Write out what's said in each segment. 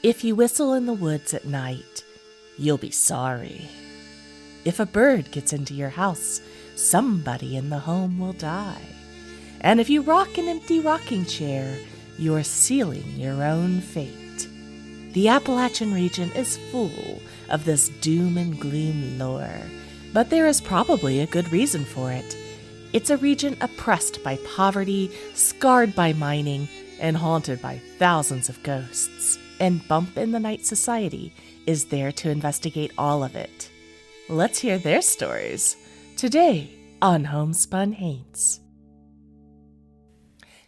If you whistle in the woods at night, you'll be sorry. If a bird gets into your house, somebody in the home will die. And if you rock an empty rocking chair, you're sealing your own fate. The Appalachian region is full of this doom and gloom lore, but there is probably a good reason for it. It's a region oppressed by poverty, scarred by mining, and haunted by thousands of ghosts. And Bump in the Night Society is there to investigate all of it. Let's hear their stories today on Homespun Haints.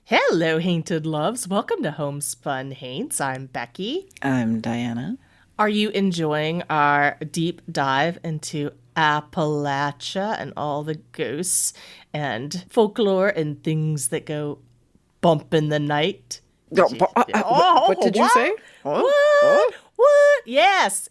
Hello, Hainted Loves. Welcome to Homespun Haints. I'm Becky. I'm Diana. Are you enjoying our deep dive into Appalachia and all the ghosts and folklore and things that go bump in the night? What did you say? What? Yes.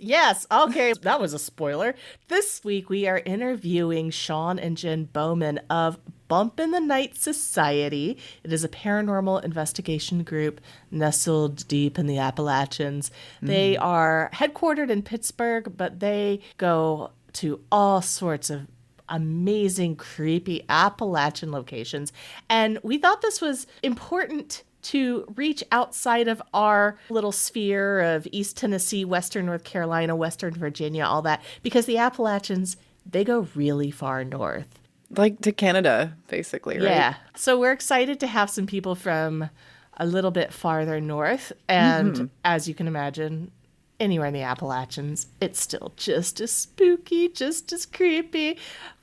Okay, that was a spoiler. This week we are interviewing Sean and Jen Bowman of Bump in the Night Society. It is a paranormal investigation group nestled deep in the Appalachians. They are headquartered in Pittsburgh, but they go to all sorts of amazing, creepy Appalachian locations. And we thought this was important to reach outside of our little sphere of East Tennessee, Western North Carolina, Western Virginia, all that, because the Appalachians, they go really far north. Like to Canada, basically, right? Yeah. So we're excited to have some people from a little bit farther north. And as you can imagine, anywhere in the Appalachians, it's still just as spooky, just as creepy,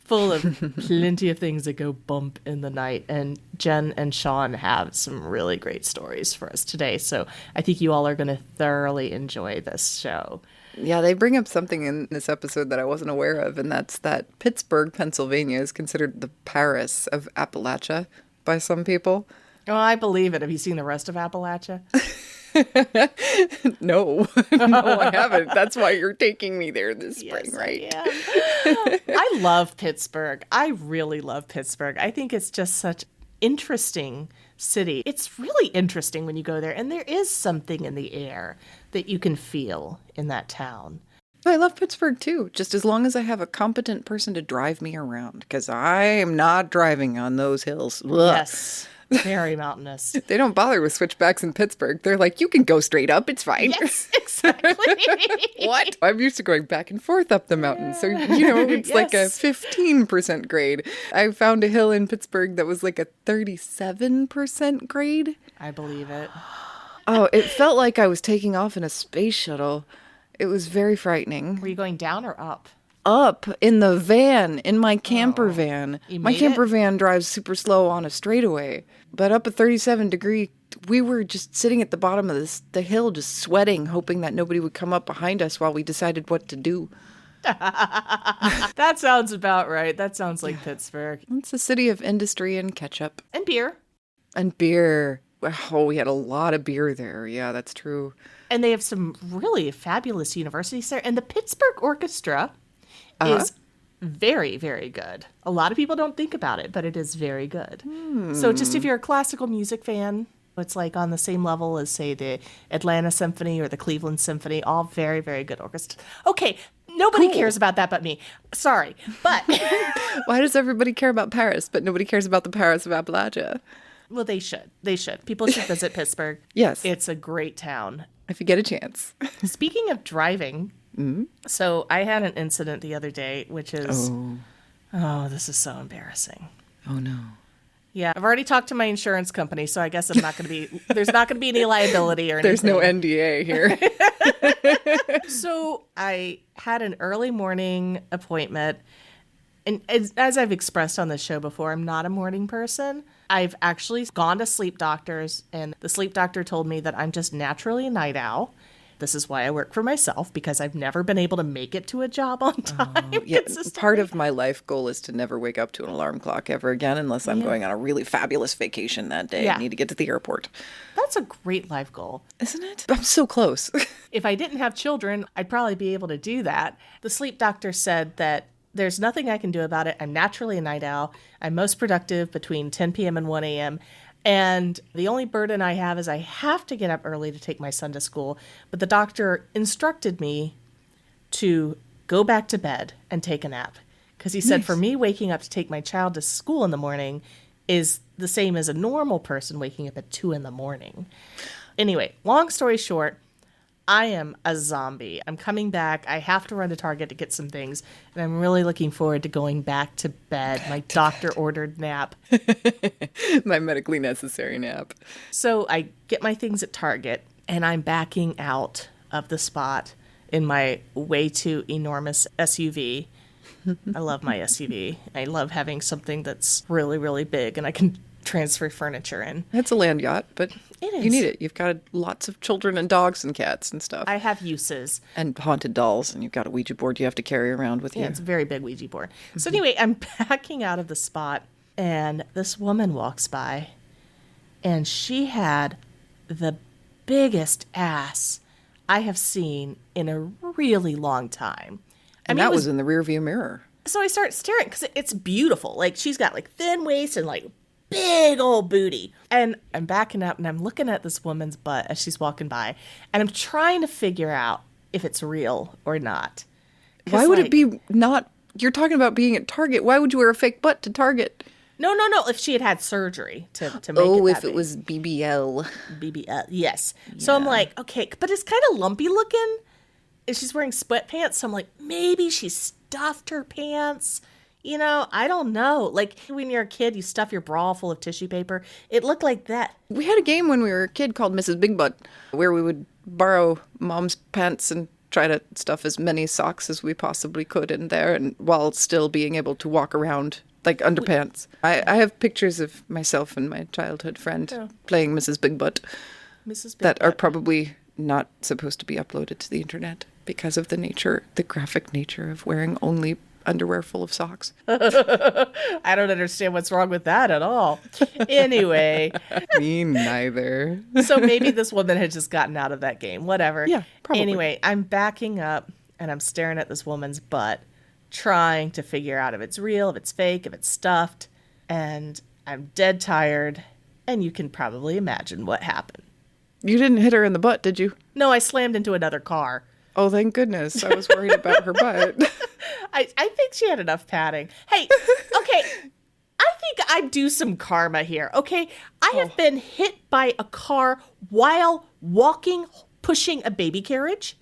full of plenty of things that go bump in the night. And Jen and Sean have some really great stories for us today. So I think you all are going to thoroughly enjoy this show. Yeah, they bring up something in this episode that I wasn't aware of, and that's that Pittsburgh, Pennsylvania is considered the Paris of Appalachia by some people. Oh, I believe it. Have you seen the rest of Appalachia? No, I haven't. That's why you're taking me there this spring, right? I love Pittsburgh. I really love Pittsburgh. I think it's just such interesting city. It's really interesting when you go there, and there is something in the air that you can feel in that town. I love Pittsburgh too, just as long as I have a competent person to drive me around, because I am not driving on those hills. Ugh. Yes. Very mountainous. They don't bother with switchbacks in Pittsburgh. They're like, you can go straight up. It's fine. Yes, exactly. What? I'm used to going back and forth up the mountain. So, it's like a 15% grade. I found a hill in Pittsburgh that was like a 37% grade. I believe it. Oh, it felt like I was taking off in a space shuttle. It was very frightening. Were you going down or up? Up in the van, in my camper van. My camper van drives super slow on a straightaway. But up a 37-degree, we were just sitting at the bottom of the hill, just sweating, hoping that nobody would come up behind us while we decided what to do. That sounds about right. That sounds like Pittsburgh. It's a city of industry and ketchup. And beer. And beer. Oh, we had a lot of beer there. Yeah, that's true. And they have some really fabulous universities there. And the Pittsburgh Orchestra is very, very good. A lot of people don't think about it, but it is very good. So just if you're a classical music fan, it's like on the same level as, say, the Atlanta Symphony or the Cleveland Symphony, all very, very good orchestra. Okay, nobody cares about that but me. Sorry, but... Why does everybody care about Paris, but nobody cares about the Paris of Appalachia? Well, they should. They should. People should visit Pittsburgh. Yes. It's a great town. If you get a chance. Speaking of driving... So I had an incident the other day, which is, this is so embarrassing. Oh, no. Yeah, I've already talked to my insurance company, so I guess there's not going to be any liability or anything. There's no NDA here. So I had an early morning appointment. And as I've expressed on this show before, I'm not a morning person. I've actually gone to sleep doctors, and the sleep doctor told me that I'm just naturally a night owl. This is why I work for myself, because I've never been able to make it to a job on time. Yeah, part of my life goal is to never wake up to an alarm clock ever again unless I'm going on a really fabulous vacation that day. I need to get to the airport. That's a great life goal. Isn't it? I'm so close. If I didn't have children, I'd probably be able to do that. The sleep doctor said that there's nothing I can do about it. I'm naturally a night owl. I'm most productive between 10 p.m. and 1 a.m. And the only burden I have is I have to get up early to take my son to school. But the doctor instructed me to go back to bed and take a nap. Because he said for me, waking up to take my child to school in the morning is the same as a normal person waking up at 2 a.m. Anyway, long story short, I am a zombie. I'm coming back. I have to run to Target to get some things. And I'm really looking forward to going back to bed. My doctor ordered nap. My medically necessary nap. So I get my things at Target and I'm backing out of the spot in my way too enormous SUV. I love my SUV. I love having something that's really, really big and I can transfer furniture in. It's a land yacht, but it is. You need it. You've got lots of children and dogs and cats and stuff. I have uses. And haunted dolls, and you've got a Ouija board you have to carry around with you. Yeah, it's a very big Ouija board. So anyway, I'm backing out of the spot, and this woman walks by, and she had the biggest ass I have seen in a really long time. And that was in the rearview mirror. So I start staring, because it's beautiful. Like, she's got, like, thin waist and, like, big old booty. And I'm backing up and I'm looking at this woman's butt as she's walking by. And I'm trying to figure out if it's real or not. Why would it be not? You're talking about being at Target. Why would you wear a fake butt to Target? No. If she had surgery to make it Oh, that if big. it was BBL. BBL, yes. Yeah. So I'm like, okay, but it's kind of lumpy looking. And she's wearing sweatpants. So I'm like, maybe she stuffed her pants. You know, I don't know. Like, when you're a kid, you stuff your bra full of tissue paper. It looked like that. We had a game when we were a kid called Mrs. Big Butt, where we would borrow mom's pants and try to stuff as many socks as we possibly could in there, and while still being able to walk around like underpants. I have pictures of myself and my childhood friend playing Mrs. Big Butt that are probably not supposed to be uploaded to the internet because of the graphic nature of wearing only underwear full of socks. I don't understand what's wrong with that at all. Anyway. Me neither. So maybe this woman had just gotten out of that game. Whatever. Yeah, probably. Anyway, I'm backing up and I'm staring at this woman's butt, trying to figure out if it's real, if it's fake, if it's stuffed. And I'm dead tired. And you can probably imagine what happened. You didn't hit her in the butt, did you? No, I slammed into another car. Oh, thank goodness. I was worried about her butt. I think she had enough padding. Hey, okay, I think I do some karma here, okay? I have been hit by a car while walking, pushing a baby carriage.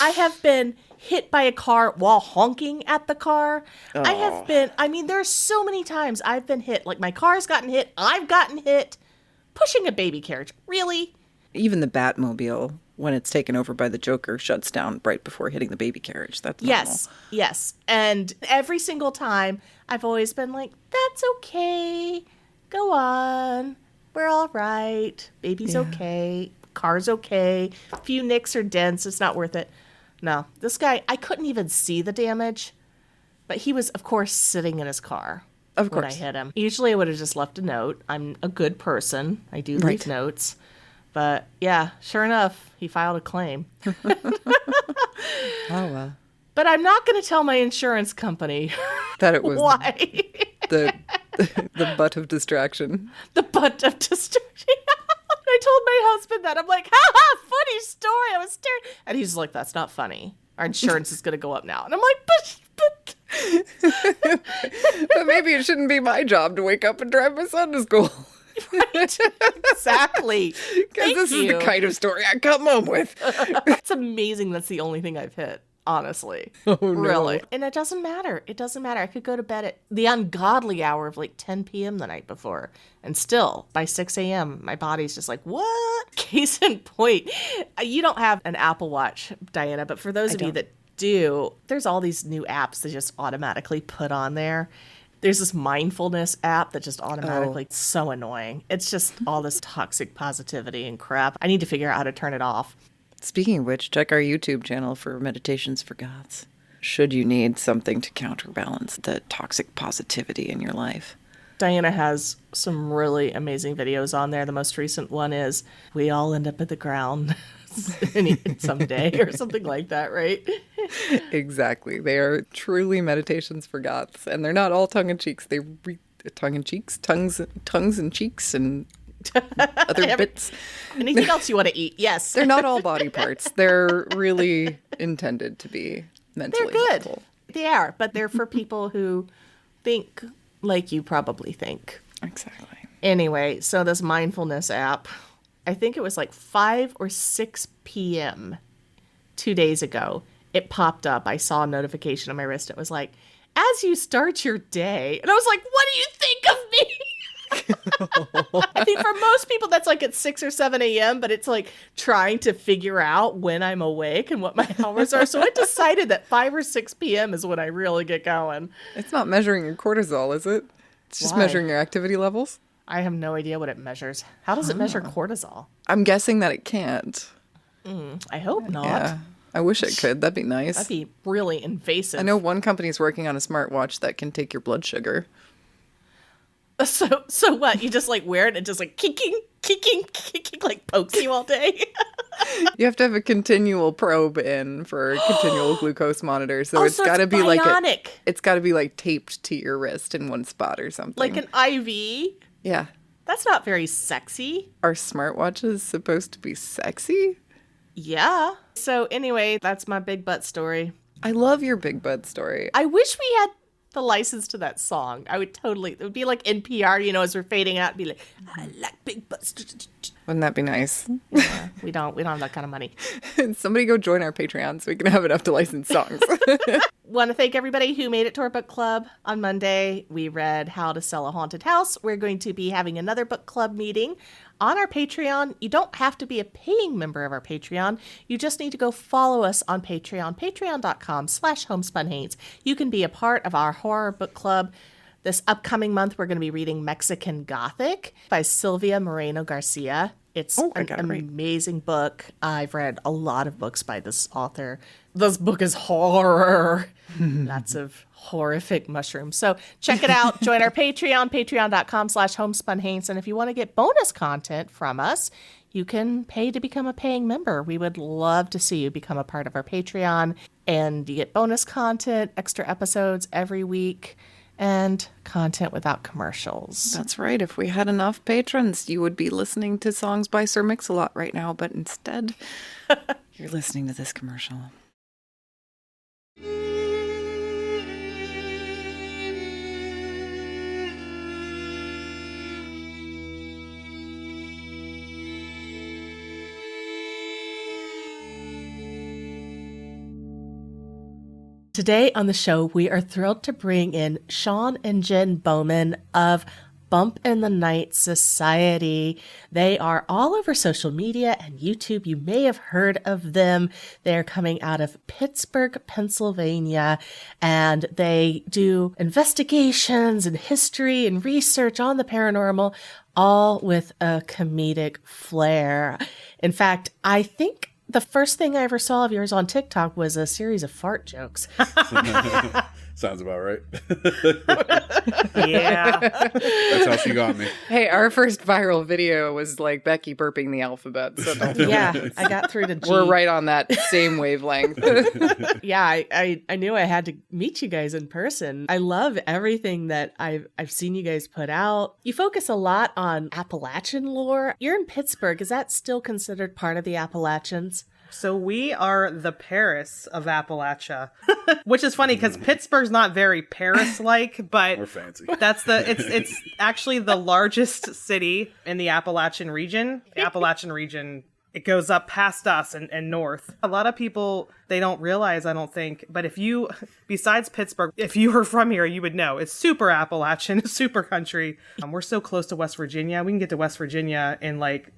I have been hit by a car while honking at the car. There's so many times I've been hit. Like, my car's gotten hit, I've gotten hit, pushing a baby carriage. Really? Even the Batmobile, when it's taken over by the Joker, shuts down right before hitting the baby carriage. That's normal. Yes. And every single time, I've always been like, that's okay. Go on. We're all right. Baby's okay. Car's okay. A few nicks or dents. It's not worth it. No. This guy, I couldn't even see the damage. But he was, of course, sitting in his car when I hit him. Usually I would have just left a note. I'm a good person. I do leave notes. But, yeah, sure enough, he filed a claim. Well. But I'm not going to tell my insurance company that it was why. the butt of distraction. The butt of distraction. I told my husband that. I'm like, funny story. I was staring. And he's like, that's not funny. Our insurance is going to go up now. And I'm like, but. But maybe it shouldn't be my job to wake up and drive my son to school. Right, exactly. Because this is the kind of story I come home with. It's amazing that's the only thing I've hit, honestly. Oh, no. Really. And it doesn't matter. It doesn't matter. I could go to bed at the ungodly hour of like 10 p.m. the night before. And still, by 6 a.m., my body's just like, what? Case in point. You don't have an Apple Watch, Diana, but for those of you that do, there's all these new apps that just automatically put on there. There's this mindfulness app that just automatically, it's so annoying. It's just all this toxic positivity and crap. I need to figure out how to turn it off. Speaking of which, check our YouTube channel for Meditations for Goths. Should you need something to counterbalance the toxic positivity in your life. Diana has some really amazing videos on there. The most recent one is, we all end up at the ground someday or something like that, right? Exactly. They are truly meditations for Goths, and they're not all tongue-in-cheeks. Tongues and cheeks and eat. Other bits. Anything else you want to eat? Yes. They're not all body parts. They're really intended to be mentally They're good. helpful. They are, but they're for people who think like you probably think. Exactly. Anyway, so this mindfulness app, I think it was like 5 or 6 p.m. 2 days ago. It popped up. I saw a notification on my wrist. It was like, as you start your day. And I was like, what do you think of me? I think for most people that's like at 6 or 7 a.m., but it's like trying to figure out when I'm awake and what my hours are. So I decided that 5 or 6 p.m. is when I really get going. It's not measuring your cortisol, is it? It's just Why? measuring your activity levels. I have no idea what it measures. How does it measure cortisol? I'm guessing that it can't. I hope not. Yeah. I wish it could. That'd be nice. That'd be really invasive. I know one company's working on a smartwatch that can take your blood sugar. So what? You just like wear it and just like kicking, like pokes you all day? You have to have a continual probe in for a continual glucose monitor. So it's so got to be bionic. it's got to be like taped to your wrist in one spot or something. Like an IV? Yeah. That's not very sexy. Are smartwatches supposed to be sexy? Yeah. So anyway, that's my big butt story. I love your big butt story. I wish we had the license to that song. I would totally, it would be like NPR, you know, as we're fading out, be like, I like big butts. Wouldn't that be nice? Yeah, we don't have that kind of money. Somebody go join our Patreon so we can have enough to license songs. Want to thank everybody who made it to our book club on Monday. We read How to Sell a Haunted House. We're going to be having another book club meeting on our Patreon. You don't have to be a paying member of our Patreon. You just need to go follow us on Patreon, patreon.com/homespunhaints. You can be a part of our horror book club. This upcoming month, we're going to be reading Mexican Gothic by Silvia Moreno Garcia. It's an amazing book. I've read a lot of books by this author. This book is horror. Lots of horrific mushrooms. So check it out. Join our Patreon, patreon.com/homespunhaints. And if you want to get bonus content from us, you can pay to become a paying member. We would love to see you become a part of our Patreon. And you get bonus content, extra episodes every week, and content without commercials. That's right. If we had enough patrons, you would be listening to songs by Sir Mix-a-Lot right now, but instead, you're listening to this commercial. Today on the show, we are thrilled to bring in Sean and Jen Bowman of Bump in the Night Society. They are all over social media and YouTube. You may have heard of them. They're coming out of Pittsburgh, Pennsylvania, and they do investigations and history and research on the paranormal, all with a comedic flair. In fact, I think the first thing I ever saw of yours on TikTok was a series of fart jokes. Sounds about right. Yeah. That's how she got me. Hey, our first viral video was like Becky burping the alphabet. So don't Yeah, I got through to G. We're right on that same wavelength. Yeah, I knew I had to meet you guys in person. I love everything that I've seen you guys put out. You focus a lot on Appalachian lore. You're in Pittsburgh. Is that still considered part of the Appalachians? So we are the Paris of Appalachia, which is funny because Pittsburgh's not very Paris-like, but We're fancy. it's actually the largest city in the Appalachian region. The Appalachian region, it goes up past us and north. A lot of people, they don't realize, I don't think, but besides Pittsburgh, if you were from here, you would know. It's super Appalachian, super country. We're so close to West Virginia. We can get to West Virginia in like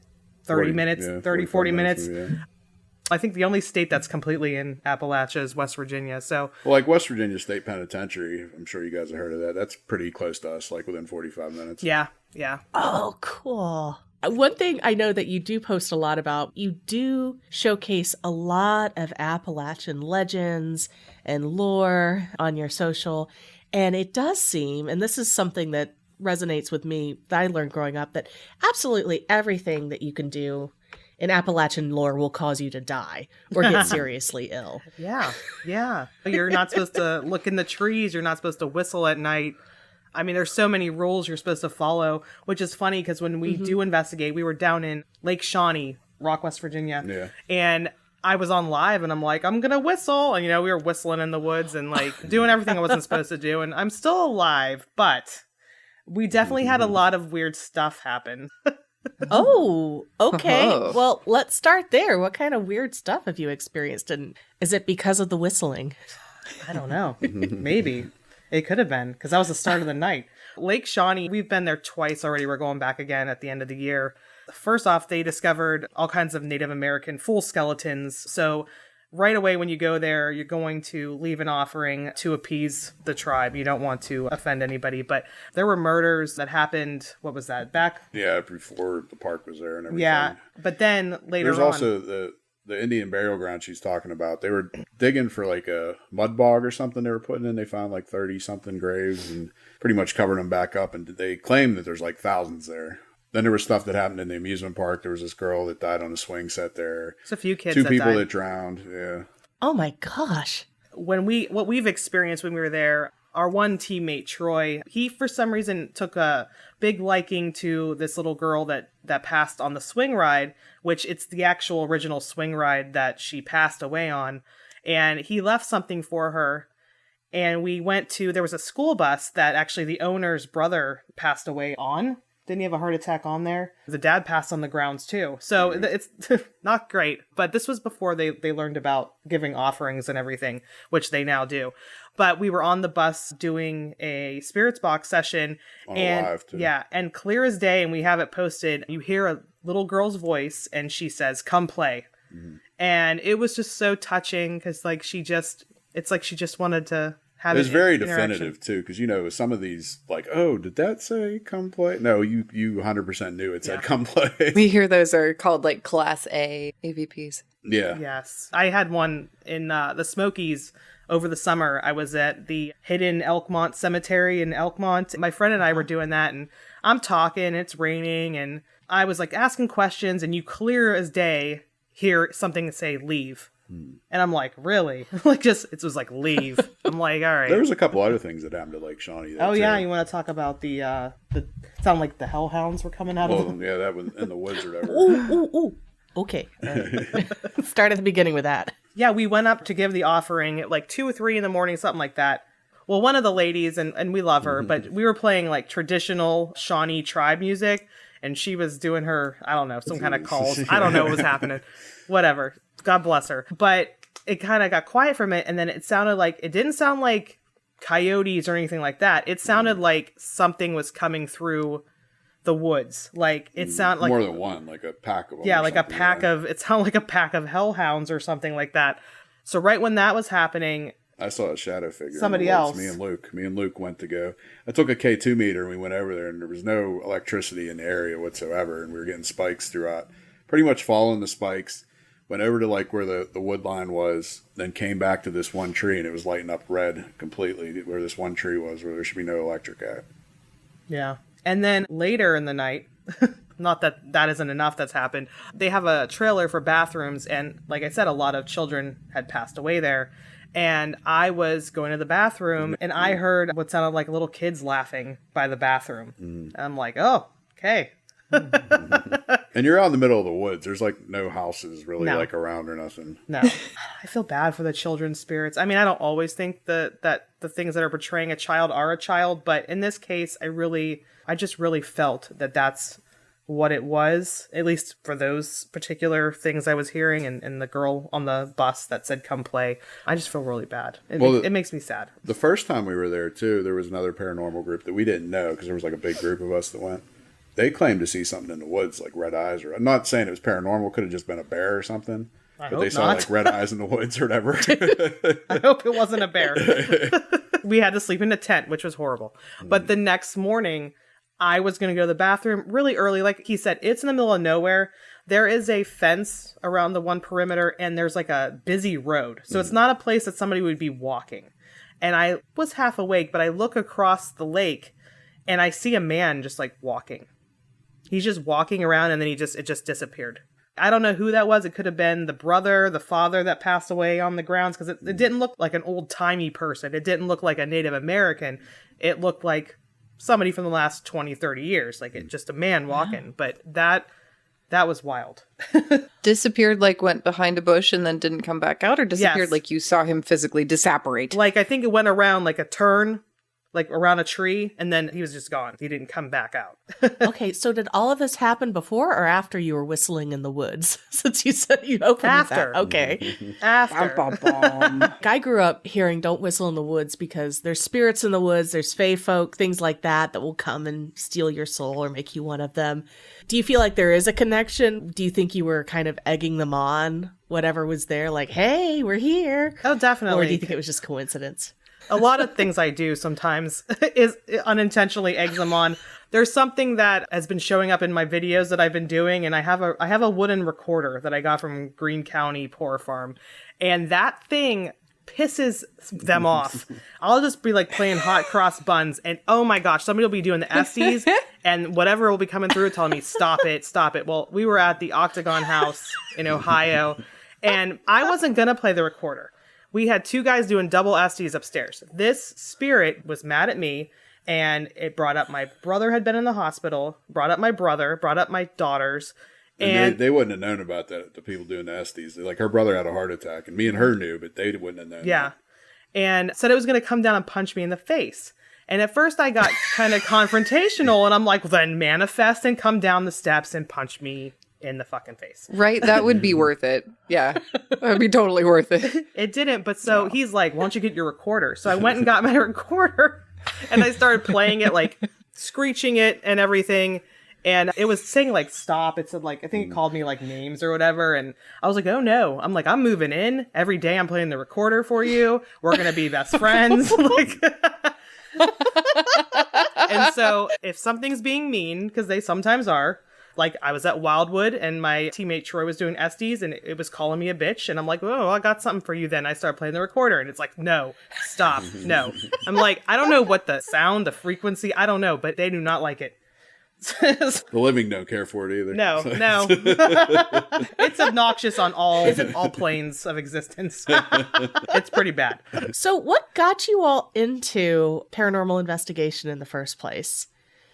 40 minutes. Yeah. I think the only state that's completely in Appalachia is West Virginia. So, Well, like West Virginia State Penitentiary, I'm sure you guys have heard of that. That's pretty close to us, like within 45 minutes. yeah. Oh, cool. One thing I know that you do post a lot about, you do showcase a lot of Appalachian legends and lore on your social. And it does seem, and this is something that resonates with me, that I learned growing up, that absolutely everything that you can do in Appalachian lore will cause you to die or get seriously ill. Yeah. You're not supposed to look in the trees. You're not supposed to whistle at night. I mean, there's so many rules you're supposed to follow, which is funny because when we do investigate, we were down in Lake Shawnee, Rock, West Virginia. Yeah. And I was on live and I'm like, I'm going to whistle. And, we were whistling in the woods and like doing everything I wasn't supposed to do. And I'm still alive, but we definitely had a lot of weird stuff happen. Oh, okay. Oh. Well, let's start there. What kind of weird stuff have you experienced? And is it because of the whistling? I don't know. Maybe. It could have been, because that was the start of the night. Lake Shawnee, we've been there twice already. We're going back again at the end of the year. First off, they discovered all kinds of Native American full skeletons. So right away when you go there, you're going to leave an offering to appease the tribe. You don't want to offend anybody. But there were murders that happened, what was that, back? Yeah, before the park was there and everything. Yeah, but then later There's on... also the Indian burial ground she's talking about. They were digging for like a mud bog or something they were putting in. They found like 30-something graves and pretty much covered them back up. And they claim that there's like thousands there. Then there was stuff that happened in the amusement park. There was this girl that died on the swing set there. There's a few kids Two that people died. that drowned. Yeah. Oh my gosh. What we've experienced when we were there, our one teammate, Troy, he for some reason took a big liking to this little girl that passed on the swing ride, which it's the actual original swing ride that she passed away on. And he left something for her. And we there was a school bus that actually the owner's brother passed away on. Didn't he have a heart attack on there? The dad passed on the grounds too. So it's not great. But this was before they learned about giving offerings and everything, which they now do. But we were on the bus doing a spirits box session. And live too. Yeah, and clear as day, and we have it posted, you hear a little girl's voice and she says, "Come play." Mm-hmm. And it was just so touching because it's like she just wanted to have it was very definitive too, because some of these like, oh, did that say come play? No, you 100% knew it said come play. We hear those are called like Class A AVPs. Yeah. Yes, I had one in the Smokies over the summer. I was at the hidden Elkmont Cemetery in Elkmont. My friend and I were doing that, and I'm talking. It's raining, and I was like asking questions, and you clear as day hear something say leave. And I'm like, really? It was like, leave. I'm like, all right. There was a couple other things that happened to Lake Shawnee. Oh, yeah. You want to talk about the sound like the hellhounds were coming out of them? Yeah, that was in the woods or whatever. Ooh. Okay. Start at the beginning with that. Yeah, we went up to give the offering at like 2 or 3 in the morning, something like that. Well, one of the ladies, and we love her, but we were playing like traditional Shawnee tribe music, and she was doing her, I don't know, some kind of calls. I don't know what was happening. Whatever. God bless her. But it kind of got quiet from it, and then it didn't sound like coyotes or anything like that. It sounded like something was coming through the woods. Like it sounded like more than one, like a pack of them. Yeah, like a pack of, it sounded like a pack of hellhounds or something like that. So right when that was happening, I saw a shadow figure. Somebody else. Me and Luke went to go. I took a K2 meter and we went over there, and there was no electricity in the area whatsoever, and we were getting spikes throughout. Pretty much following the spikes. Went over to like where the wood line was, then came back to this one tree, and it was lighting up red completely where this one tree was, where there should be no electric at. Yeah. And then later in the night, not that isn't enough that's happened, they have a trailer for bathrooms, and like I said, a lot of children had passed away there. And I was going to the bathroom, and I heard what sounded like little kids laughing by the bathroom. And I'm like, oh, okay. And you're out in the middle of the woods. There's like no houses really like around or nothing. No. I feel bad for the children's spirits. I mean, I don't always think that the things that are portraying a child are a child, but in this case, I just really felt that that's what it was, at least for those particular things I was hearing, and the girl on the bus that said come play. I just feel really bad. It makes me sad. The first time we were there too, there was another paranormal group that we didn't know, because there was like a big group of us that went. They claimed to see something in the woods, like red eyes, or I'm not saying it was paranormal, could have just been a bear or something. But they saw like red eyes in the woods or whatever. I hope it wasn't a bear. We had to sleep in a tent, which was horrible. But the next morning, I was going to go to the bathroom really early. Like he said, it's in the middle of nowhere. There is a fence around the one perimeter, and there's like a busy road. So it's not a place that somebody would be walking. And I was half awake, but I look across the lake, and I see a man just like walking. He's just walking around, and then it just disappeared. I don't know who that was. It could have been the brother, the father that passed away on the grounds, because it didn't look like an old-timey person. It didn't look like a Native American. It looked like somebody from the last 20, 30 years, like just a man walking. But that was wild. Disappeared, like went behind a bush and then didn't come back out, or disappeared Yes. like you saw him physically disapparate? Like, I think it went around like a turn, like around a tree, and then he was just gone. He didn't come back out. Okay, so did all of this happen before or after you were whistling in the woods? Since you said you opened with After. that. Okay. After. Bum, bum, bum. I grew up hearing don't whistle in the woods because there's spirits in the woods, there's fae folk, things like that will come and steal your soul or make you one of them. Do you feel like there is a connection? Do you think you were kind of egging them on, whatever was there, like, hey, we're here? Oh, definitely. Or do you think it was just coincidence? A lot of things I do sometimes is unintentionally eggs them on. There's something that has been showing up in my videos that I've been doing, and I have a wooden recorder that I got from Greene County Poor Farm, and that thing pisses them off. I'll just be like playing hot cross buns, and oh my gosh, somebody will be doing the Estes, and whatever will be coming through telling me, stop it, stop it. Well, we were at the Octagon House in Ohio, and I wasn't going to play the recorder. We had two guys doing double Estes upstairs. This spirit was mad at me, and it brought up my brother had been in the hospital, brought up my brother, brought up my daughters. And they wouldn't have known about that, the people doing the Estes. Like, her brother had a heart attack, and me and her knew, but they wouldn't have known. Yeah. And said it was going to come down and punch me in the face. And at first I got kind of confrontational, and I'm like, well, then manifest and come down the steps and punch me in the fucking face. Right? That would be worth it. Yeah. That would be totally worth it. It didn't, but so he's like, why don't you get your recorder? So I went and got my recorder, and I started playing it, like screeching it and everything. And it was saying like, stop. It said like, I think it called me like names or whatever. And I was like, oh no. I'm like, I'm moving in. Every day I'm playing the recorder for you. We're going to be best friends. Like, and so if something's being mean, because they sometimes are, like I was at Wildwood and my teammate Troy was doing Estes and it was calling me a bitch. And I'm like, oh, I got something for you then. I started playing the recorder and it's like, no, stop, no. I'm like, I don't know what the sound, the frequency, I don't know, but they do not like it. The living don't care for it either. No, So- no. It's obnoxious on all planes of existence. It's pretty bad. So what got you all into paranormal investigation in the first place?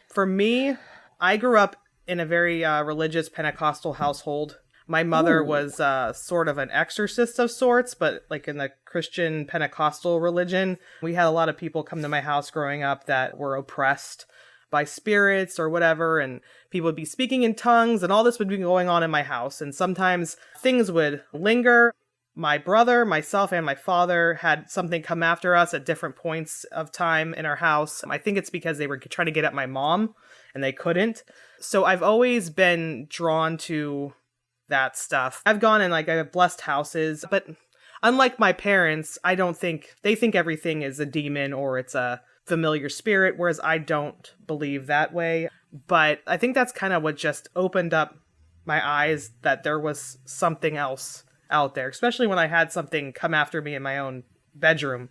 For me, I grew up in a very religious Pentecostal household. My mother was sort of an exorcist of sorts, but like in the Christian Pentecostal religion. We had a lot of people come to my house growing up that were oppressed by spirits or whatever, and people would be speaking in tongues, and all this would be going on in my house. And sometimes things would linger. My brother, myself, and my father had something come after us at different points of time in our house. I think it's because they were trying to get at my mom, and they couldn't. So I've always been drawn to that stuff. I've gone in, like, I have blessed houses, but unlike my parents, I don't think, they think everything is a demon or it's a familiar spirit, whereas I don't believe that way. But I think that's kind of what just opened up my eyes that there was something else out there, especially when I had something come after me in my own bedroom.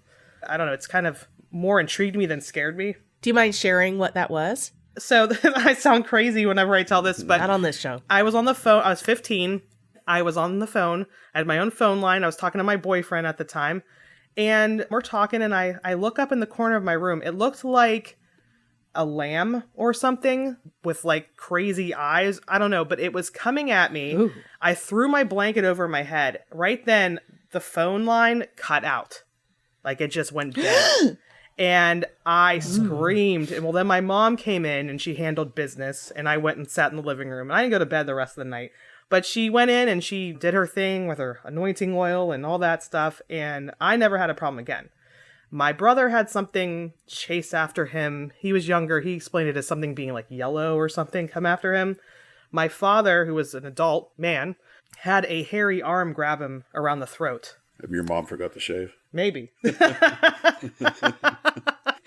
I don't know, it's kind of more intrigued me than scared me. Do you mind sharing what that was? So I sound crazy whenever I tell this, but Not on this show. I was on the phone. I was 15. I was on the phone. I had my own phone line. I was talking to my boyfriend at the time. And we're talking, and I look up in the corner of my room. It looked like a lamb or something with like crazy eyes. I don't know, but it was coming at me. Ooh. I threw my blanket over my head. Right then, the phone line cut out. Like it just went dead. And I screamed. And well, then my mom came in and she handled business. And I went and sat in the living room. And I didn't go to bed the rest of the night. But she went in and she did her thing with her anointing oil and all that stuff. And I never had a problem again. My brother had something chase after him. He was younger. He explained it as something being like yellow or something come after him. My father, who was an adult man, had a hairy arm grab him around the throat. Maybe your mom forgot to shave. Maybe.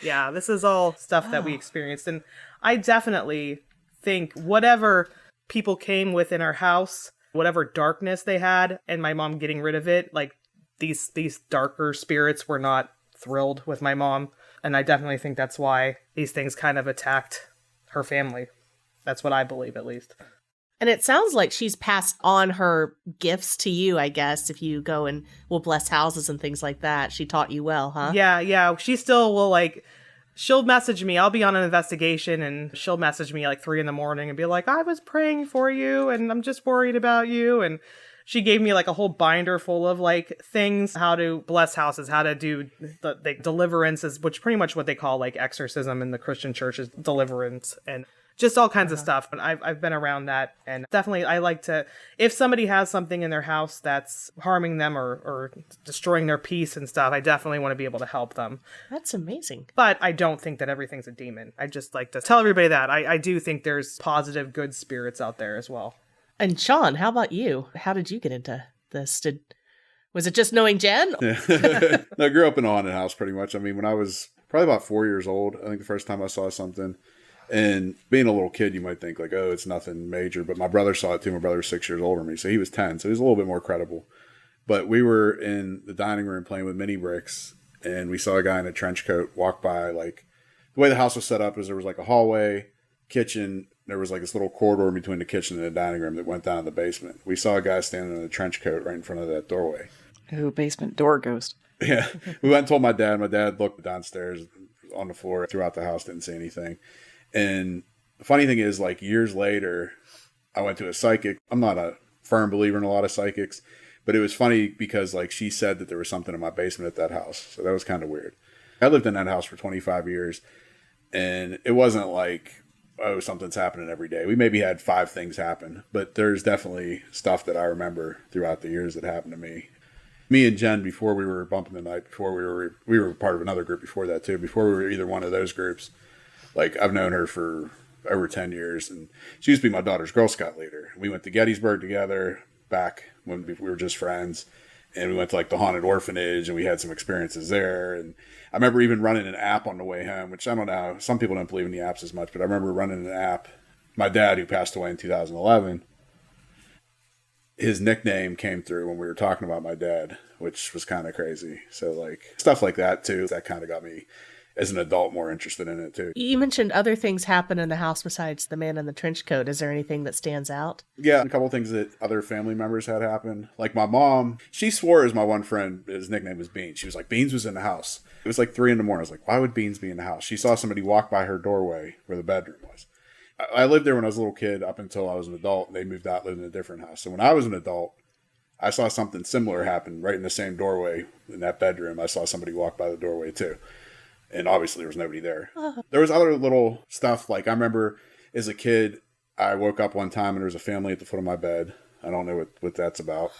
Yeah, this is all stuff that we experienced. And I definitely think whatever people came with in our house, whatever darkness they had, and my mom getting rid of it, like these darker spirits were not thrilled with my mom. And I definitely think that's why these things kind of attacked her family. That's what I believe, at least. And it sounds like she's passed on her gifts to you, I guess, if you go and will bless houses and things like that. She taught you well, huh? Yeah. She still will, like, she'll message me. I'll be on an investigation and she'll message me like 3 a.m. and be like, I was praying for you and I'm just worried about you. And she gave me like a whole binder full of like things, how to bless houses, how to do the deliverances, which pretty much what they call like exorcism in the Christian church is deliverance, and just all kinds of stuff. But I've been around that, and definitely I like to, if somebody has something in their house that's harming them or destroying their peace and stuff, I definitely want to be able to help them. That's amazing. But I don't think that everything's a demon. I just like to tell everybody that. I do think there's positive, good spirits out there as well. And Sean, how about you? How did you get into this? Was it just knowing Jen? Yeah. No, I grew up in a haunted house pretty much. I mean, when I was probably about 4 years old, I think the first time I saw something. And being a little kid, you might think like, oh, it's nothing major. But my brother saw it too. My brother was 6 years older than me. So he was 10. So he was a little bit more credible. But we were in the dining room playing with mini bricks. And we saw a guy in a trench coat walk by. Like, the way the house was set up is there was like a hallway, kitchen. There was like this little corridor between the kitchen and the dining room that went down in the basement. We saw a guy standing in a trench coat right in front of that doorway. Ooh, basement door ghost. Yeah. We went and told my dad. My dad looked downstairs on the floor throughout the house, didn't see anything. And the funny thing is, like, years later, I went to a psychic. I'm not a firm believer in a lot of psychics, but it was funny because, like, she said that there was something in my basement at that house. So that was kind of weird. I lived in that house for 25 years, and it wasn't like, oh, something's happening every day. We maybe had 5 things happen, but there's definitely stuff that I remember throughout the years that happened to me. Me and Jen, before we were bumping the night, before we were part of another group before that too, before we were either one of those groups, like, I've known her for over 10 years, and she used to be my daughter's Girl Scout leader. We went to Gettysburg together back when we were just friends, and we went to, like, the haunted orphanage, and we had some experiences there. And I remember even running an app on the way home, which I don't know, some people don't believe in the apps as much, but I remember running an app. My dad, who passed away in 2011, his nickname came through when we were talking about my dad, which was kind of crazy. So, like, stuff like that, too, that kind of got me as an adult more interested in it too. You mentioned other things happen in the house besides the man in the trench coat. Is there anything that stands out? Yeah, a couple of things that other family members had happen. Like my mom, she swore as my one friend, his nickname was Beans. She was like, Beans was in the house. It was like 3 a.m. I was like, why would Beans be in the house? She saw somebody walk by her doorway where the bedroom was. I lived there when I was a little kid up until I was an adult. They moved out, lived in a different house. So when I was an adult, I saw something similar happen right in the same doorway in that bedroom. I saw somebody walk by the doorway too. And obviously there was nobody there. There was other little stuff. Like I remember as a kid, I woke up one time and there was a family at the foot of my bed. I don't know what that's about.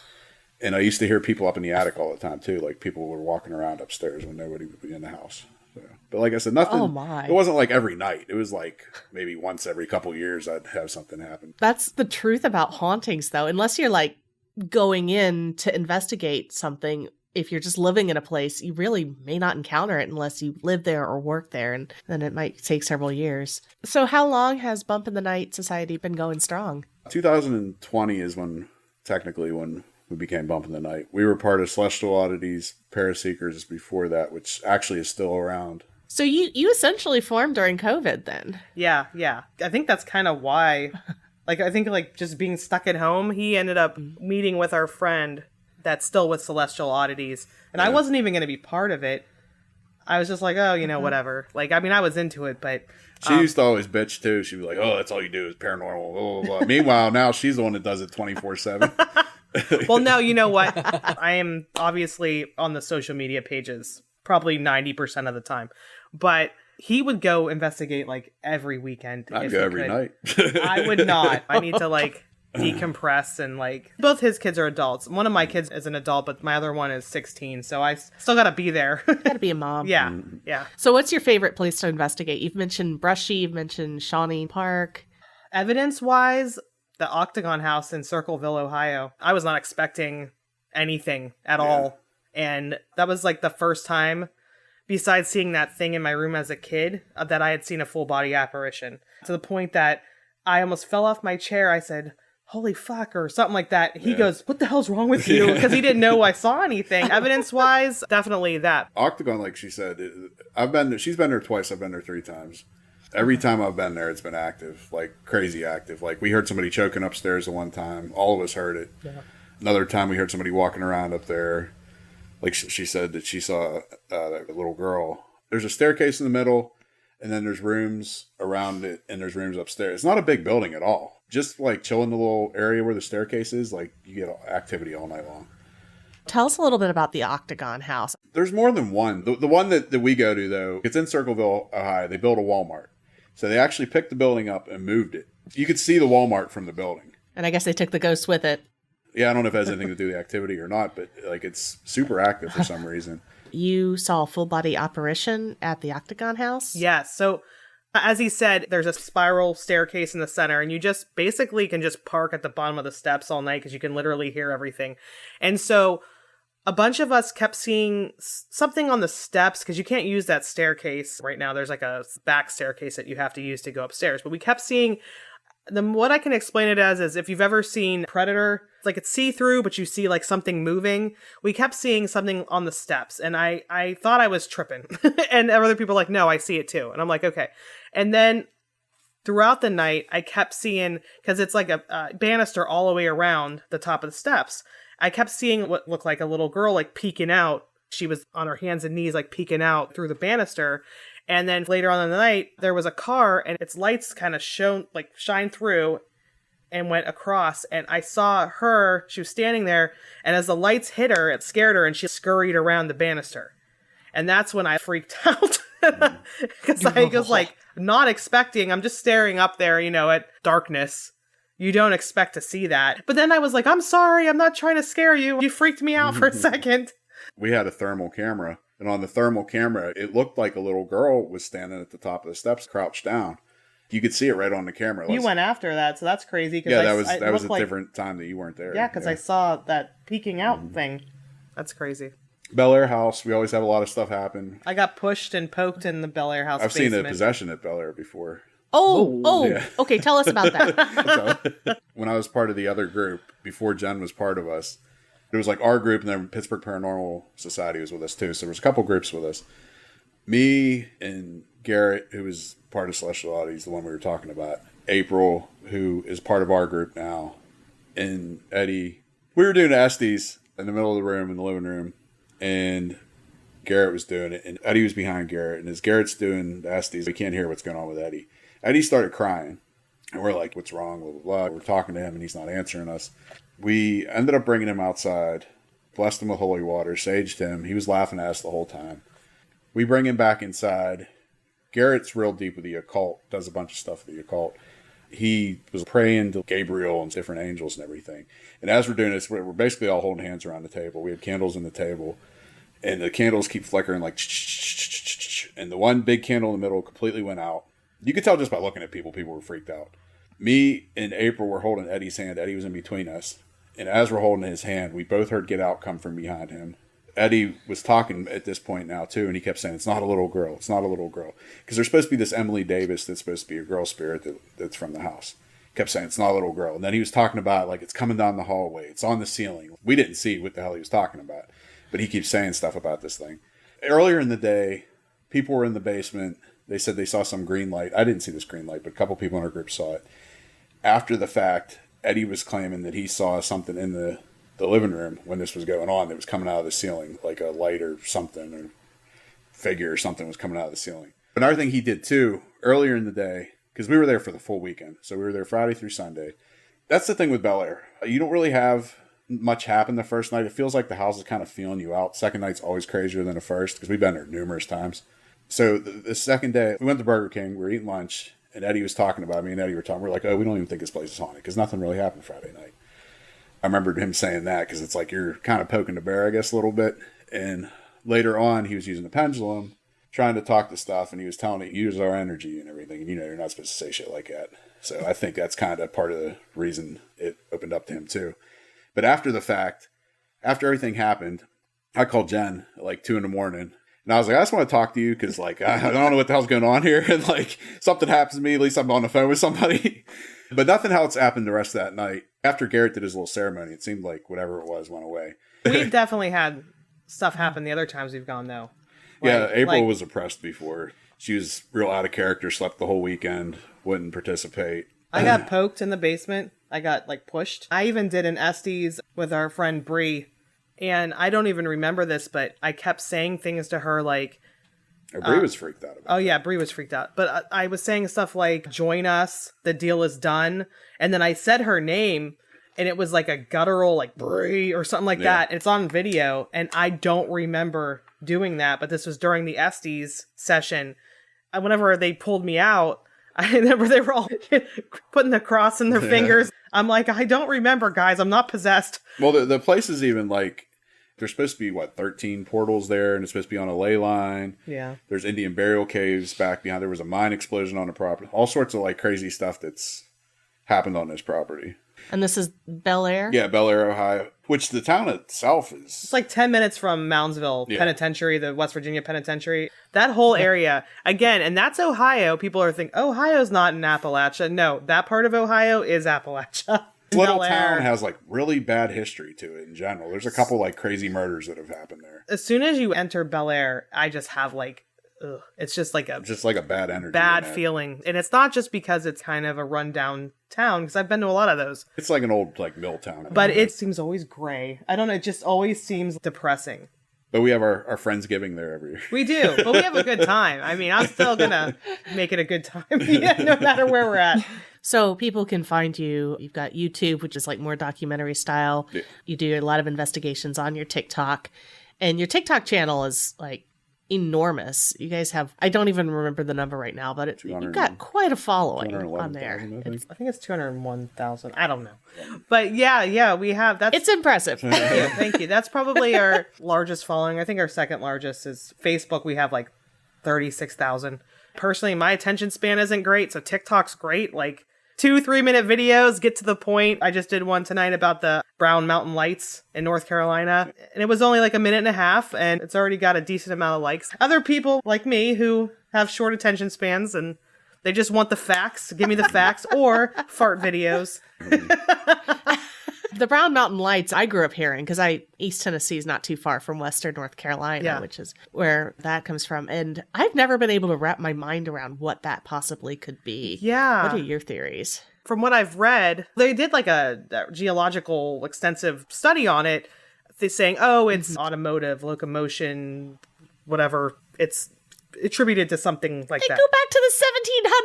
And I used to hear people up in the attic all the time too. Like people were walking around upstairs when nobody would be in the house. So, but like I said, nothing. Oh my. It wasn't like every night. It was like maybe once every couple years I'd have something happen. That's the truth about hauntings though. Unless you're like going in to investigate something, if you're just living in a place, you really may not encounter it unless you live there or work there, and then it might take several years. So how long has Bump in the Night Society been going strong? 2020 is when we became Bump in the Night. We were part of Celestial Oddities, Paraseekers before that, which actually is still around. So you essentially formed during COVID then? Yeah. I think that's kind of why. I think just being stuck at home, he ended up meeting with our friend that's still with Celestial Oddities. And I wasn't even going to be part of it. I was just like, oh, whatever. I was into it, but... She used to always bitch, too. She'd be like, oh, that's all you do is paranormal. Blah, blah, blah. Meanwhile, now she's the one that does it 24/7. Well, no, you know what? I am obviously on the social media pages probably 90% of the time. But he would go investigate, every weekend. I'd go every night. I would not. I need to, decompress and both his kids are adults. One of my kids is an adult, but my other one is 16, so I still gotta be there. Gotta be a mom. Yeah. So what's your favorite place to investigate? You've mentioned Brushy, you've mentioned Shawnee Park. Evidence-wise, the Octagon House in Circleville, Ohio. I was not expecting anything at all, and that was the first time, besides seeing that thing in my room as a kid, that I had seen a full-body apparition, to the point that I almost fell off my chair. I said, holy fuck, or something like that. He goes, what the hell's wrong with you? Because he didn't know I saw anything. Evidence-wise, definitely that. Octagon, like she said, she's been there twice. I've been there 3 times. Every time I've been there, it's been active, crazy active. We heard somebody choking upstairs at one time. All of us heard it. Yeah. Another time we heard somebody walking around up there. She said that she saw a little girl. There's a staircase in the middle, And then there's rooms around it, and there's rooms upstairs. It's not a big building at all. Just like chill in the little area where the staircase is, like you get activity all night long. Tell us a little bit about the Octagon House. There's more than one. The one that we go to, though, it's in Circleville, Ohio. They built a Walmart. So they actually picked the building up and moved it. You could see the Walmart from the building. And I guess they took the ghosts with it. Yeah, I don't know if it has anything to do with the activity or not, but like it's super active for some reason. You saw a full body apparition at the Octagon House? Yes. So as he said, there's a spiral staircase in the center, and you just basically can just park at the bottom of the steps all night because you can literally hear everything. And so a bunch of us kept seeing something on the steps because you can't use that staircase right now. There's like a back staircase that you have to use to go upstairs. But we kept seeing what I can explain it as is if you've ever seen Predator, it's like it's see-through, but you see like something moving. We kept seeing something on the steps, and I thought I was tripping. And other people were like, no, I see it too. And I'm like, okay. And then throughout the night, I kept seeing, because it's like a banister all the way around the top of the steps, I kept seeing what looked like a little girl like peeking out. She was on her hands and knees like peeking out through the banister. And then later on in the night, there was a car and its lights kind of shine through and went across. And I saw her, she was standing there. And as the lights hit her, it scared her and she scurried around the banister. And that's when I freaked out because I was like not expecting, I'm just staring up there, at darkness. You don't expect to see that. But then I was like, I'm sorry, I'm not trying to scare you. You freaked me out for a second. We had a thermal camera. And on the thermal camera, it looked like a little girl was standing at the top of the steps, crouched down. You could see it right on the camera. You went after that, so that's crazy. Yeah, that was a different time that you weren't there. Yeah, because I saw that peeking out thing. That's crazy. Bel Air House, we always have a lot of stuff happen. I got pushed and poked in the Bel Air House I've basement. seen a possession at Bel Air before. Yeah. Okay, tell us about that. When I was part of the other group, before Jen was part of us, it was like our group, and then Pittsburgh Paranormal Society was with us too. So there was a couple groups with us. Me and Garrett, who was part of Celestial Oddities, the one we were talking about. April, who is part of our group now. And Eddie. We were doing Estes in the middle of the room, in the living room. And Garrett was doing it. And Eddie was behind Garrett. And as Garrett's doing the Estes, we can't hear what's going on with Eddie. Eddie started crying. And we're like, what's wrong? Blah, blah, blah. We're talking to him, and he's not answering us. We ended up bringing him outside, blessed him with holy water, saged him. He was laughing at us the whole time. We bring him back inside. Garrett's real deep with the occult, does a bunch of stuff with the occult. He was praying to Gabriel and different angels and everything. And as we're doing this, we're basically all holding hands around the table. We had candles on the table, and the candles keep flickering like, and the one big candle in the middle completely went out. You could tell just by looking at people were freaked out. Me and April were holding Eddie's hand. Eddie was in between us. And as we're holding his hand, we both heard Get Out come from behind him. Eddie was talking at this point now, too, and he kept saying, it's not a little girl. It's not a little girl. Because there's supposed to be this Emily Davis that's supposed to be a girl spirit that's from the house. Kept saying, it's not a little girl. And then he was talking about, like, it's coming down the hallway. It's on the ceiling. We didn't see what the hell he was talking about. But he keeps saying stuff about this thing. Earlier in the day, people were in the basement. They said they saw some green light. I didn't see this green light, but a couple people in our group saw it. After the fact, Eddie was claiming that he saw something in the living room when this was going on that was coming out of the ceiling, like a light or something, or figure or something was coming out of the ceiling. Another thing he did too, earlier in the day, because we were there for the full weekend, so we were there Friday through Sunday. That's the thing with Bel Air. You don't really have much happen the first night. It feels like the house is kind of feeling you out. Second night's always crazier than the first, because we've been there numerous times. So the second day, we went to Burger King, we were eating lunch, and Eddie was talking about me, and Eddie were talking. We're like, oh, we don't even think this place is haunted, because nothing really happened Friday night. I remembered him saying that, because it's like you're kind of poking the bear, I guess, a little bit. And later on, he was using the pendulum, trying to talk to stuff, and he was telling it, use our energy and everything. And you're not supposed to say shit like that. So I think that's kind of part of the reason it opened up to him, too. But after the fact, after everything happened, I called Jen at like 2 a.m. And I was like, I just want to talk to you because, like, I don't know what the hell's going on here. And, like, something happens to me, at least I'm on the phone with somebody. But nothing else happened the rest of that night. After Garrett did his little ceremony, it seemed like whatever it was went away. We've definitely had stuff happen the other times we've gone, though. Yeah, April was oppressed before. She was real out of character, slept the whole weekend, wouldn't participate. I got poked in the basement. I got, like, pushed. I even did an Estes with our friend Bree. And I don't even remember this, but I kept saying things to her like, Bree was freaked out about Oh, yeah, Bree was freaked out. But I was saying stuff like, join us, the deal is done. And then I said her name, and it was like a guttural, like, Bree or something like that. It's on video, and I don't remember doing that. But this was during the Estes session. And whenever they pulled me out, I remember they were all putting the cross in their fingers. I'm like, I don't remember, guys. I'm not possessed. Well, the place is even like, there's supposed to be, 13 portals there, and it's supposed to be on a ley line. Yeah. There's Indian burial caves back behind. There was a mine explosion on the property. All sorts of, like, crazy stuff that's happened on this property. And this is Bel Air? Yeah, Bel Air, Ohio, which the town itself is... It's like 10 minutes from Moundsville Penitentiary, the West Virginia Penitentiary. That whole area, again, and that's Ohio. People are thinking, Ohio's not in Appalachia. No, that part of Ohio is Appalachia. This little town has, like, really bad history to it in general. There's a couple, like, crazy murders that have happened there. As soon as you enter Bel Air, I just have, like, ugh. It's just like a bad energy. Bad feeling. And it's not just because it's kind of a rundown town, because I've been to a lot of those. It's like an old, like, mill town. But it seems always gray. I don't know. It just always seems depressing. But we have our Friendsgiving there every year. We do. But we have a good time. I mean, I'm still going to make it a good time, no matter where we're at. So people can find you. You've got YouTube, which is like more documentary style. Yeah. You do a lot of investigations on your TikTok. And your TikTok channel is like enormous. You guys have, I don't even remember the number right now, but you've got quite a following on there. I think it's 201,000. I don't know. But yeah, we have that. It's impressive. Thank you. That's probably our largest following. I think our second largest is Facebook. We have like 36,000. Personally, my attention span isn't great, so TikTok's great. Like 2-3 minute videos, get to the point. I just did one tonight about the Brown Mountain Lights in North Carolina, and it was only like a minute and a half, and it's already got a decent amount of likes. Other people like me who have short attention spans and they just want the facts, give me the facts, or fart videos. The Brown Mountain Lights, I grew up hearing because East Tennessee is not too far from Western North Carolina, which is where that comes from. And I've never been able to wrap my mind around what that possibly could be. Yeah. What are your theories? From what I've read, they did like a geological extensive study on it. They're saying, it's automotive, locomotion, whatever. It's attributed to something like that. Go back to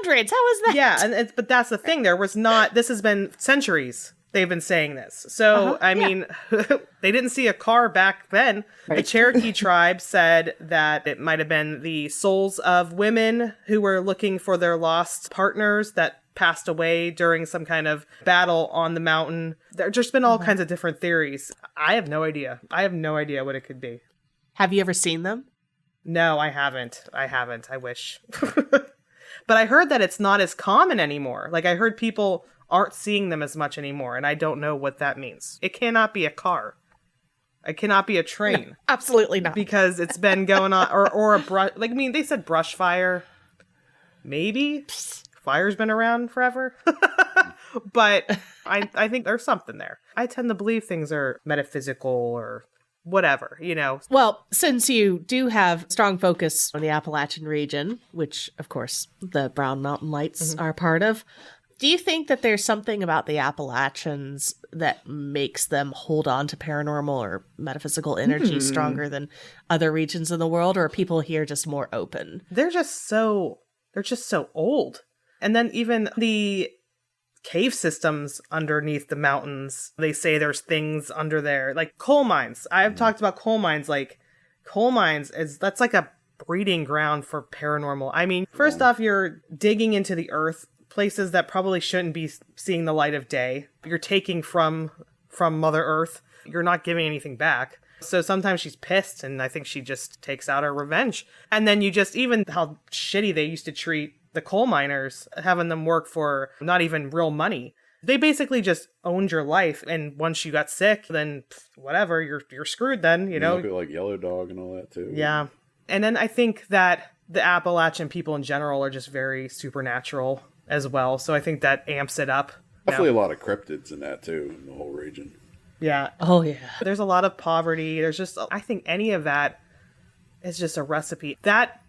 the 1700s. How is that? Yeah, but that's the thing. This has been centuries. They've been saying this. So, I mean, they didn't see a car back then. Right. The Cherokee tribe said that it might have been the souls of women who were looking for their lost partners that passed away during some kind of battle on the mountain. There's just been all kinds of different theories. I have no idea. I have no idea what it could be. Have you ever seen them? No, I haven't. I wish. But I heard that it's not as common anymore. Like, I heard people aren't seeing them as much anymore, and I don't know what that means. It cannot be a car. It cannot be a train. No, absolutely not. Because it's been going on, or a brush. Like, I mean, they said brush fire. Maybe fire's been around forever. But I think there's something there. I tend to believe things are metaphysical or whatever, Well, since you do have strong focus on the Appalachian region, which of course the Brown Mountain Lights are part of, do you think that there's something about the Appalachians that makes them hold on to paranormal or metaphysical energy stronger than other regions in the world, or are people here just more open? They're just so old. And then even the cave systems underneath the mountains, they say there's things under there, like coal mines. I've talked about coal mines. Like, coal mines that's like a breeding ground for paranormal. I mean, first off, you're digging into the earth, places that probably shouldn't be seeing the light of day. You're taking from Mother Earth. You're not giving anything back. So sometimes she's pissed, and I think she just takes out her revenge. And then even how shitty they used to treat the coal miners, having them work for not even real money. They basically just owned your life, and once you got sick, then whatever, you're screwed then, Look at like Yellow Dog and all that too. Yeah. And then I think that the Appalachian people in general are just very supernatural as well. So I think that amps it up. Definitely a lot of cryptids in that too, in the whole region. Yeah. Oh, yeah. There's a lot of poverty. There's just, I think any of that is just a recipe. That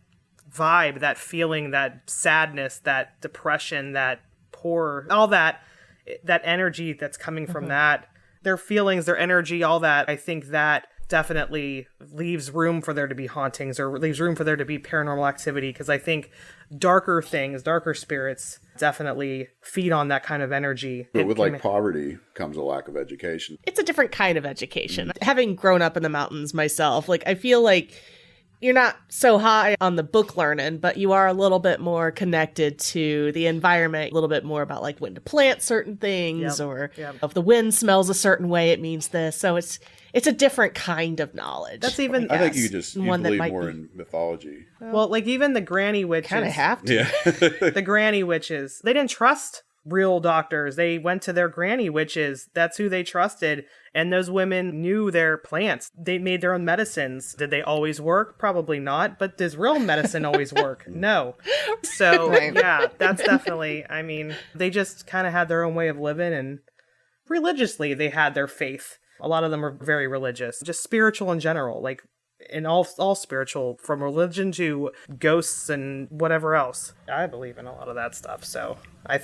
vibe, that feeling, that sadness, that depression, that poor, all that energy that's coming from that, their feelings, their energy, all that, I think that definitely leaves room for there to be hauntings or leaves room for there to be paranormal activity, because I think darker things, darker spirits definitely feed on that kind of energy. But with like poverty comes a lack of education. It's a different kind of education. Having grown up in the mountains myself, like I feel like you're not so high on the book learning, but you are a little bit more connected to the environment, a little bit more about like when to plant certain things, or if the wind smells a certain way, it means this. So it's a different kind of knowledge. That's even, I think you believe more in mythology. Well, like even the granny witches. Kind of have to. Yeah. The granny witches, they didn't trust real doctors. They went to their granny witches. That's who they trusted. And those women knew their plants. They made their own medicines. Did they always work? Probably not. But does real medicine always work? No. So, yeah, that's definitely, I mean, they just kind of had their own way of living, and religiously they had their faith. A lot of them are very religious, just spiritual in general, like in all spiritual, from religion to ghosts and whatever else. I believe in a lot of that stuff. So I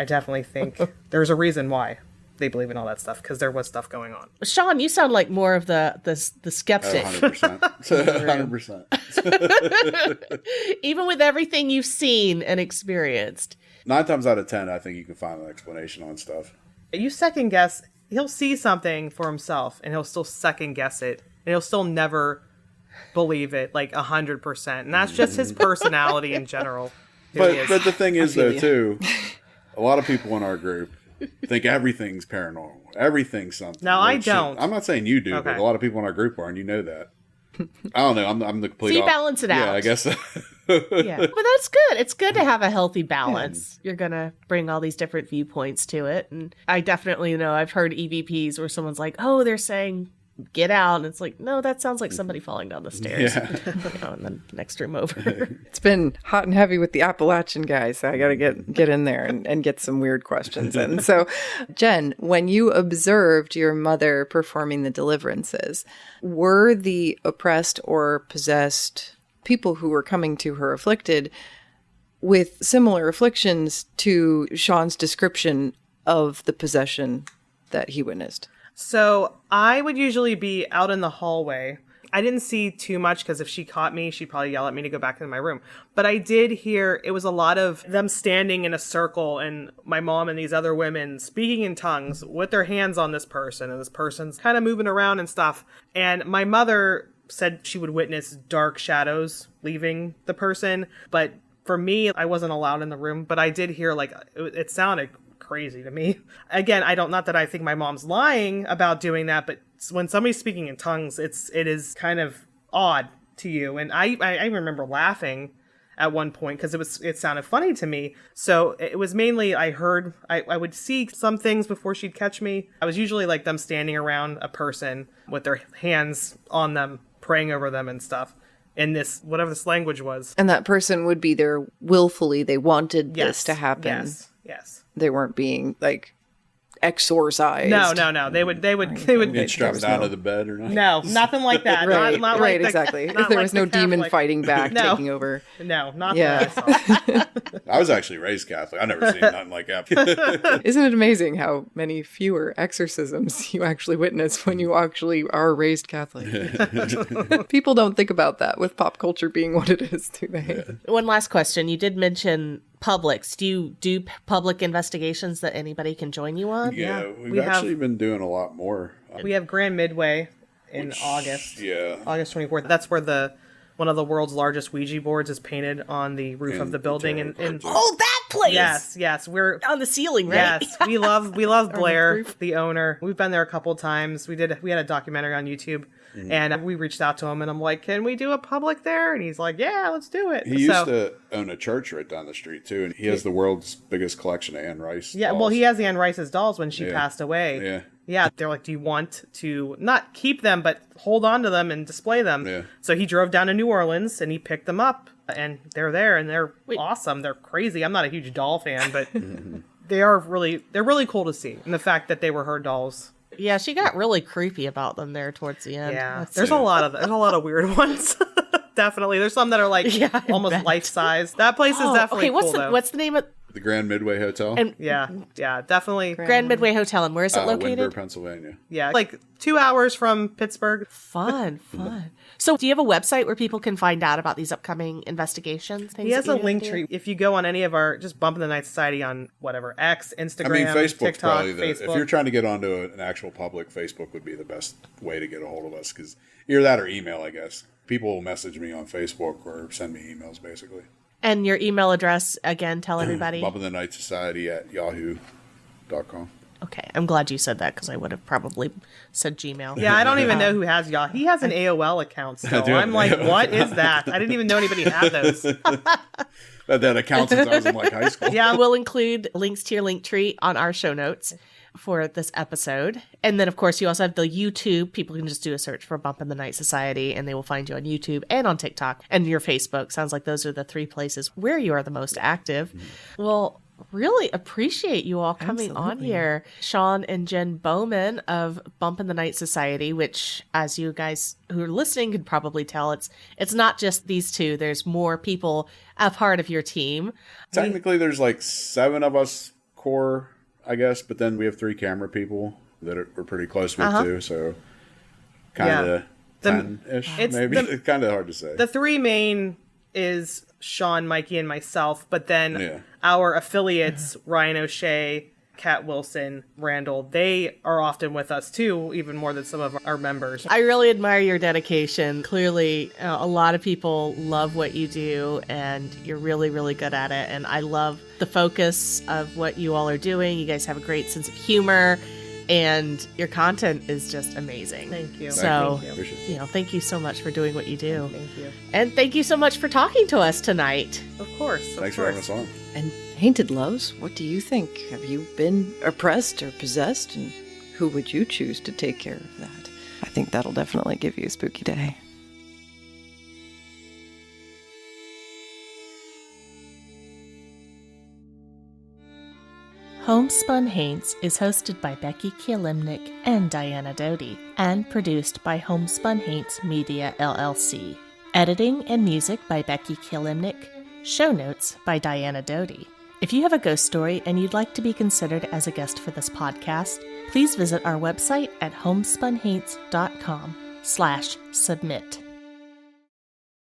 definitely think there's a reason why they believe in all that stuff, because there was stuff going on. Sean, you sound like more of the skeptic. 100%. 100%. Even with everything you've seen and experienced. 9 times out of 10, I think you can find an explanation on stuff. You second guess, he'll see something for himself and he'll still second guess it. And he'll still never believe it like 100%. And that's just his personality in general. But the thing is, though, too, a lot of people in our group think everything's paranormal. Everything's something. No, I don't. I'm not saying you do, but a lot of people in our group are, and you know that. I don't know. I'm the complete. So you balance it out. Yeah, I guess. Yeah, but that's good. It's good to have a healthy balance. You're gonna bring all these different viewpoints to it, and I definitely know I've heard EVPs where someone's like, "Oh, they're saying get out," and it's like, no, that sounds like somebody falling down the stairs. Yeah. And then next room over. It's been hot and heavy with the Appalachian guys, so I got to get in there and get some weird questions in. So, Jen, when you observed your mother performing the deliverances, were the oppressed or possessed people who were coming to her afflicted with similar afflictions to Sean's description of the possession that he witnessed? So I would usually be out in the hallway. I didn't see too much because if she caught me, she'd probably yell at me to go back into my room. But I did hear, it was a lot of them standing in a circle and my mom and these other women speaking in tongues with their hands on this person. And this person's kind of moving around and stuff. And my mother said she would witness dark shadows leaving the person. But for me, I wasn't allowed in the room. But I did hear, like, it sounded crazy to me. Again, not that I think my mom's lying about doing that, but when somebody's speaking in tongues, it is kind of odd to you. And I remember laughing at one point because it sounded funny to me. So it was mainly I would see some things before she'd catch me. I was usually like them standing around a person with their hands on them, praying over them and stuff. In this, whatever this language was. And that person would be there willfully. They wanted this to happen. Yes. They weren't being like exorcised. No. They would get strapped down to the bed or not. No, nothing like that. Right, not right, like exactly. Not There like was no demon Catholic. fighting back, taking over. No, not that I saw. I was actually raised Catholic. I've never seen nothing like that. Isn't it amazing how many fewer exorcisms you actually witness when you actually are raised Catholic? People don't think about that with pop culture being what it is, do they? One last question. You did mention Publix. Do you do public investigations that anybody can join you on? Yeah, we've actually been doing a lot more. We have Grand Midway in August. Yeah. August 24th. That's where one of the world's largest Ouija boards is painted on the roof of the building. Oh, that place! Yes. We're on the ceiling, right? Yes, we love Blair, the owner. We've been there a couple times. We had a documentary on YouTube, and we reached out to him, and I'm like, "Can we do a public there?" And he's like, "Yeah, let's do it." He used to own a church right down the street too, and he has the world's biggest collection of Anne Rice. Yeah, dolls. well, he has the Anne Rice's dolls when she passed away. Yeah. Yeah, they're like, do you want to not keep them, but hold on to them and display them? Yeah. So he drove down to New Orleans and he picked them up, and they're there, and they're awesome. They're crazy. I'm not a huge doll fan, but they're really cool to see. And the fact that they were her dolls. Yeah, she got really creepy about them there towards the end. Yeah, there's a lot of weird ones. Definitely, there's some that are like almost life size. That place is definitely okay. cool. What's the name of The Grand Midway Hotel. And Yeah, definitely. Grand Midway Hotel, and where is it located? Windber, Pennsylvania. Yeah, like 2 hours from Pittsburgh. Fun. So do you have a website where people can find out about these upcoming investigations? He has a link tree. If you go on any of our, just Bump in the Night Society on whatever, X, Instagram, Facebook's TikTok, probably Facebook. if you're trying to get onto an actual public, Facebook would be the best way to get a hold of us, because either that or email, I guess. People will message me on Facebook or send me emails, basically. And your email address, again, tell everybody. bumpinthenightsociety@yahoo.com. Okay, I'm glad you said that because I would have probably said Gmail. Yeah, I don't even know who has Yahoo. He has an AOL account still. I'm like, what is that? I didn't even know anybody had those. That account since I was in high school. Yeah, we'll include links to your link tree on our show notes for this episode. And then, of course, you also have the YouTube. People can just do a search for Bump in the Night Society, and they will find you on YouTube and on TikTok and your Facebook. Sounds like those are the 3 places where you are the most active. Well, really appreciate you all coming on here. Sean and Jen Bowman of Bump in the Night Society, which, as you guys who are listening could probably tell, it's not just these two. There's more people a part of your team. Technically, there's 7 of us core, I guess, but then we have 3 camera people that we're pretty close with too, so kind of 10-ish, maybe. It's kind of hard to say. The 3 main is Sean, Mikey, and myself, but then our affiliates, Ryan O'Shea, Kat Wilson, Randall, they are often with us too, even more than some of our members. I really admire your dedication. Clearly, a lot of people love what you do, and you're really, really good at it. And I love the focus of what you all are doing. You guys have a great sense of humor, and your content is just amazing. Thank you. So, thank you so much for doing what you do. Thank you. And thank you so much for talking to us tonight. Of course. Thanks for having us on. And Haunted Loves, what do you think? Have you been oppressed or possessed? And who would you choose to take care of that? I think that'll definitely give you a spooky day. Homespun Haints is hosted by Becky Kielimnik and Diana Doty, and produced by Homespun Haints Media LLC. Editing and music by Becky Kielimnik. Show notes by Diana Doty. If you have a ghost story and you'd like to be considered as a guest for this podcast, please visit our website at homespunhaints.com/submit.